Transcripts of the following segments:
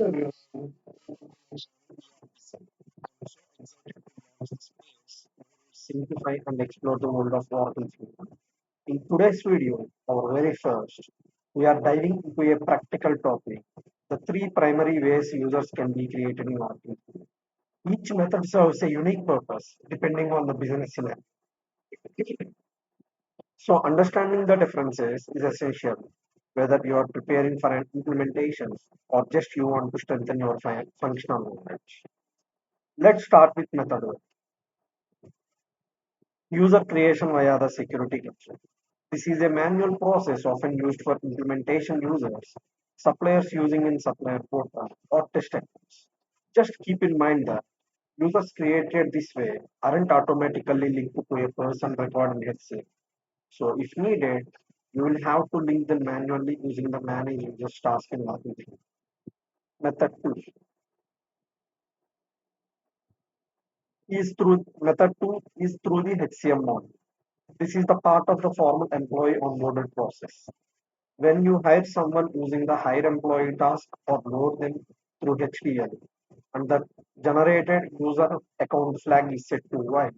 everyone. I'm so excited to launch this space, simplify and explore the world of Oracle Fusion. In today's video, our very first, we are diving into a practical topic, the three primary ways users can be created in Oracle Fusion. Each method serves a unique purpose depending on the business scenario. So understanding the differences is essential, whether you are preparing for an implementation or just you want to strengthen your functional knowledge. Let's start with method one, user creation via the security console. This is a manual process often used for implementation users, suppliers using in supplier portal or test accounts. Just keep in mind that users created this way aren't automatically linked to a person record in HCM. So if needed, you will have to link them manually using the manage users task in login. Method two method two is through the HCM model. This is the part of the formal employee onboarded process. When you hire someone using the hire employee task or load them through HDL and the generated user account flag is set to while,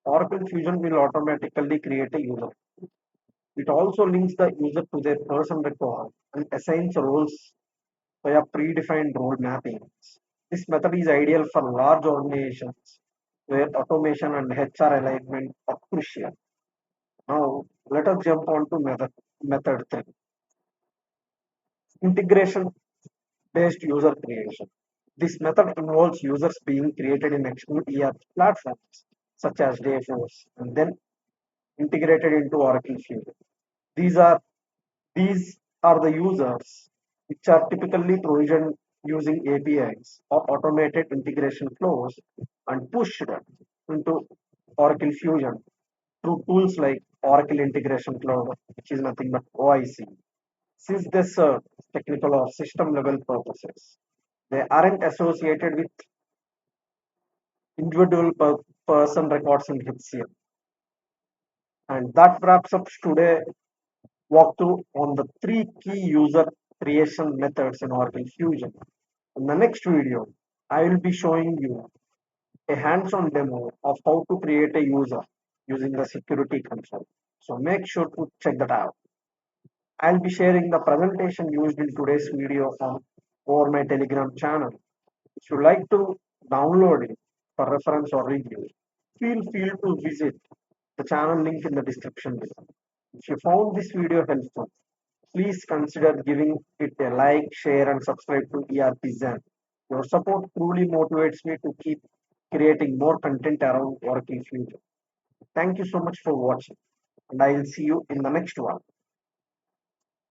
Oracle Fusion will automatically create a user. It also links the user to their person record and assigns roles via predefined role mappings. This method is ideal for large organizations where automation and HR alignment are crucial. Now, let us jump on to method three, integration based user creation. This method involves users being created in external ERP platforms such as Dayforce and then integrated into Oracle Fusion. These are these are the users which are typically provisioned using APIs or automated integration flows and pushed into Oracle Fusion through tools like Oracle Integration Cloud, which is nothing but OIC. Since they serve technical or system level purposes, they aren't associated with individual person records in HCM. And that wraps up today walkthrough on the three key user creation methods in Oracle Fusion. In the next video, I will be showing you a hands-on demo of how to create a user using the security console. So make sure to check that out. I'll be sharing the presentation used in today's video over my Telegram channel. If you like to download it for reference or review, feel free to visit the channel link in the description below. If you found this video helpful, please consider giving it a like, share, and subscribe to ERPZEN. Your support truly motivates me to keep creating more content around Oracle Future. Thank you so much for watching, and I will see you in the next one.